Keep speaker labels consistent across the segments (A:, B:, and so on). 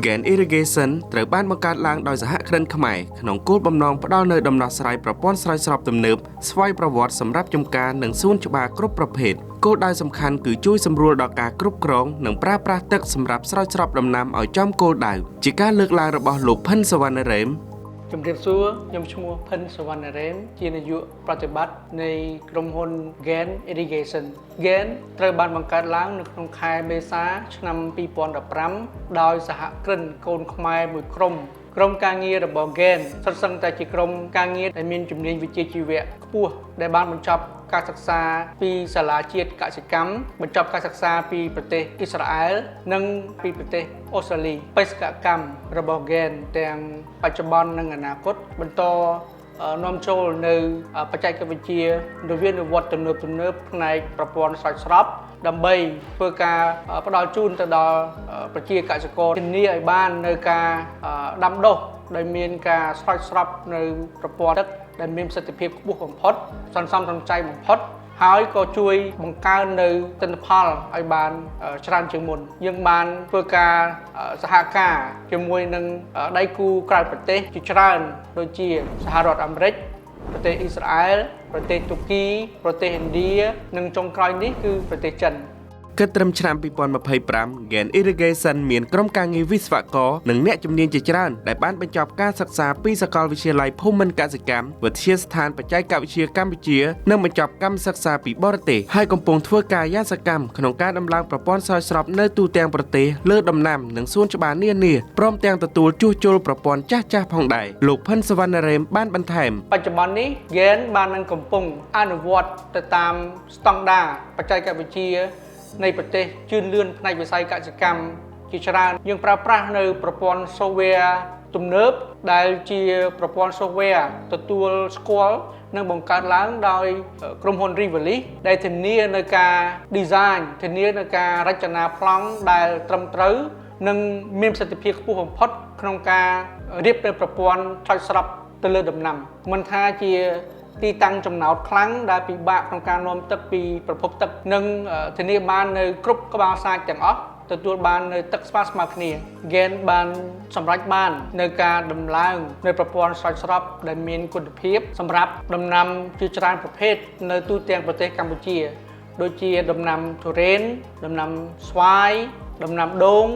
A: Gain irrigation ត្រូវបានបង្កើតឡើងដោយសហគ្រិនខ្មែរក្នុងគោលបំណងផ្ដល់នូវដំណោះស្រាយប្រព័ន្ធស្រោចស្រពទំនើបស្វ័យប្រវត្តិសម្រាប់ចម្ការនិងសួនច្បារគ្រប់ប្រភេទគោលដៅសំខាន់គឺជួយសម្រួលដល់ការគ្រប់គ្រងនិងប្រើប្រាស់ទឹកសម្រាប់ស្រោចស្រពដំណាំឲ្យចំគោលដៅជាការលើកឡើងរបស់លោកផិនសវណ្ណរ៉េម
B: ជំរាបសួរខ្ញុំឈ្មោះផិនសវណ្ណរ៉េមជានាយកប្រតិបត្តិនៃក្រុមហ៊ុន Gain Irrigation Gain ត្រូវបានបង្កើតឡើងនៅក្នុងខែមេសាឆ្នាំ2015ដោយសហគ្រិនកូនខ្មែរមួយក្រុមការងាររបស់ Gain សុទ្ធសឹងតែជាក្រុមការងារដែលមានជំនាញវិជ្ជាជីវៈខ្ពស់ដែលបានបញ្ចប់ការសិក្សាពីសាលាជាតិកសិកម្មបញ្ចប់ការសិក្សាពីប្រទេសអ៊ីស្រាអែលនិងពីប្រទេសអូស្ត្រាលីបេសកកម្មរបស់ Gain ទាំងបច្ចុប្បន្ននិងអនាគតបន្តនាំចូលនៅបច្ចេកវិទ្យានវានុវត្តន៍ទំនើបផ្នែកប្រព័ន្ធស្រោចស្រពដើម្បីធ្វើការផ្ដល់ជូនទៅដល់ប្រជាកសិករធានាឲ្យបាននៅការដាំដុះដែលមានការស្រោចស្រពនៅប្រព័ន្ធទឹកដែលមានប្រសិទ្ធភាពខ្ពស់បំផុតសន្សំសំចៃបំផុតហើយក៏ជួយបង្កើននៅទិន្នផលឲ្យបានច្រើនជាងមុនយើងបានធ្វើការសហការជាមួយនឹងដៃគូក្រៅប្រទេសជាច្រើនដូចជាសហរដ្ឋអាមេរិកប្រទេសអ៊ីស្រាអែលប្រទេសទូគីប្រទេសឥណ្ឌានិងចុងក្រោយនេះគឺប្រទេសចិន
A: គិតត្រឹមឆ្នាំ2025 Gain Irrigation មានក្រុមការងារវិស្វករនិងអ្នកជំនាញជាច្រើនដែលបានបញ្ចប់ការសិក្សាពីសាកលវិទ្យាល័យភូមិន្ទកសិកម្មវិទ្យាស្ថានបច្ចេកវិទ្យាកម្ពុជានិងបញ្ចប់កម្មសិក្សាពីបរទេសហើយកំពុងធ្វើការយ៉ាងសកម្មក្នុងការដំឡើងប្រព័ន្ធស្រោចស្រពនៅទូទាំងប្រទេសលើដំណាំនិងសួនច្បារនានាព្រមទាំងទទួលជួសជុលប្រព័ន្ធចាស់ៗផងដែរលោកផិនសវណ្ណរ៉េមបានបន្ថែម
B: បច្ចុប្បន្ននេះ Gain បាននឹងកំពុងអនុវត្តទៅតាមស្តង់ដារបច្ចេកវិទ្យានៃប្រទេសជឿនលឿនផ្នែកវិស័យកសិកម្មជាច្រើនយើងប្រើប្រាស់នៅប្រព័ន្ធ software ទំនើបដែលជាប្រព័ន្ធ software ទទួលស្គាល់និងបង្កើតឡើងដោយក្រុមហ៊ុន Rivalis ដែលធានានៅការ design ធានានៅការរចនាប្លង់ដែលត្រឹមត្រូវនិងមានប្រសិទ្ធភាពខ្ពស់បំផុតក្នុងការរៀបនៅប្រព័ន្ធស្រោចស្រពទៅលើដំណាំមិនថាជាទីតាំងចំណោតខ្លាំងដែលពិបាកក្នុងការនាំទឹកពីប្រភពទឹកនិងធានាបាននៅគ្រប់ក្បាលសាច់ទាំងអស់ទទួលបាននៅទឹកស្មើគ្នា Gain បានសម្រេចបាននៅការដំឡើងនៅប្រព័ន្ធស្រោចស្រពដែលមានគុណភាពសម្រាប់ដំណាំជាច្រើនប្រភេទនៅទូទាំងប្រទេសកម្ពុជាដូចជាដំណាំទុរេនដំណាំស្វាយដំណាំដូង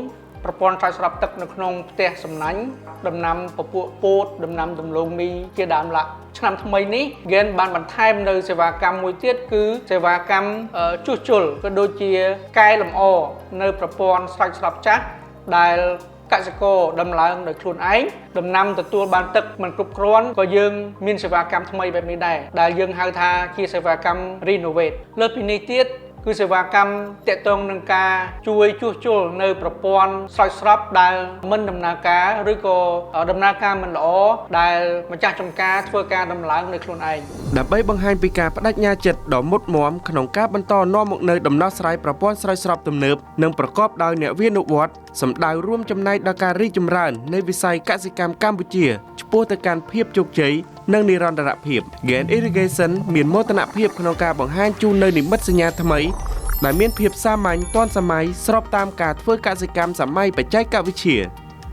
B: ប្រព័ន្ធស្រោចស្រពទឹកនៅក្នុងផ្ទះសំណាញ់ដំណាំពពួកពោតដំណាំដំឡូងមីជាដើមឡើយឆ្នាំថ្មីនេះ Gain បានបន្ថែមនៅសេវាកម្មមួយទៀតគឺសេវាកម្មជួសជុលក៏ដូចជាកែលម្អនៅប្រព័ន្ធស្រោចស្រពចាស់ដែលកសិករដំឡើងដោយខ្លួនឯងដំណាំទទួលបានទឹកមិនគ្រប់គ្រាន់ក៏យើងមានសេវាកម្មថ្មីបែបនេះដែរដែលយើងហៅថាជាសេវាកម្ម Renovate លើសពីនេះទៀតគឺសេវាកម្មទាក់ទងនឹងការជួយជួសជុលនៅប្រព័ន្ធស្រោចស្រពដែលមិនដំណើរការឬក៏ដំណើរការមិនល្អដែលម្ចាស់ចំការធ្វើការដំឡើងនៅខ្លួនឯង
A: ដើម្បីបង្ហាញពីការបដិញ្ញាចិត្តដ៏មុតមាំក្នុងការបន្តនាំមកនូវដំណោះស្រាយប្រព័ន្ធស្រោចស្រពទំនើបនិងប្រកបដោយនវានុវត្តន៍សម្ដៅរួមចំណែកដល់ការរីកចម្រើននៃវិស័យកសិកម្មកម្ពុជាឆ្ពោះទៅកាន់ភាពជោគជ័យនិងនិរន្តរភាព Gain Irrigation មានមោទនភាពក្នុងការបង្ហាញជូននូវនិមិត្តសញ្ញាថ្មីដែលមានភាពសាមញ្ញទាន់សម័យស្របតាមការធ្វើកសិកម្មសម័យបច្ចេកវិទ្យា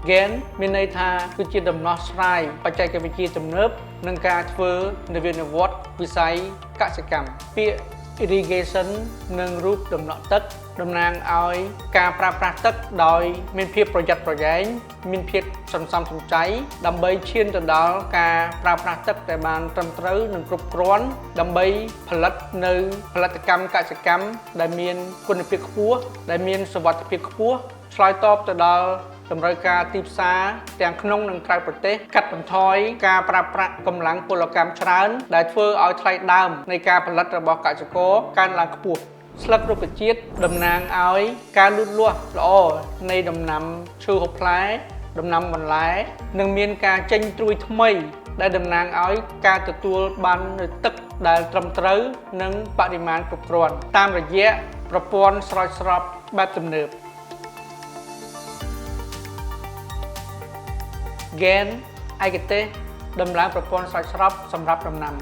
B: Gain មានន័យថាគឺជាដំណោះស្រាយបច្ចេកវិទ្យាទំនើបនិងការធ្វើនវានុវត្តន៍វិស័យកសិកម្មពាក្យ irrigation និងរូបដំណក់ទឹកតំណាងឲ្យការប្រើប្រាស់ទឹកដោយមានភាពប្រយ័ត្នប្រយែងមានភាពសន្សំសំចៃដើម្បីឈានទៅដល់ការប្រើប្រាស់ទឹកដែលបានត្រឹមត្រូវនិងគ្រប់គ្រាន់ដើម្បីផលិតនៅផលិតកម្មកសិកម្មដែលមានគុណភាពខ្ពស់ដែលមានសុវត្ថិភាពខ្ពស់ឆ្លើយតបទៅដល់តម្រូវការទីផ្សារទាំងក្នុងនិងក្រៅប្រទេសកាត់បន្ថយការប្រើប្រាស់កម្លាំងពលកម្មច្រើនដែលធ្វើឲ្យថ្លៃដើមនៃការផលិតរបស់កសិករកើនឡើងខ្ពស់ស្លឹករុក្ខជាតិតំណាងឲ្យការលូតលាស់ល្អនៃដំណាំឈើហូបផ្លែដំណាំបន្លែនិងមានការចេញត្រួយថ្មីដែលតំណាងឲ្យការទទួលបាននូវទឹកដែលត្រឹមត្រូវនិងបរិមាណគ្រប់គ្រាន់តាមរយៈប្រព័ន្ធស្រោចស្រពបែបទំនើបGain ឯកទេសដំឡើងប្រព័ន្ធស្រោចស្រពសម្រាប់ដំណាំ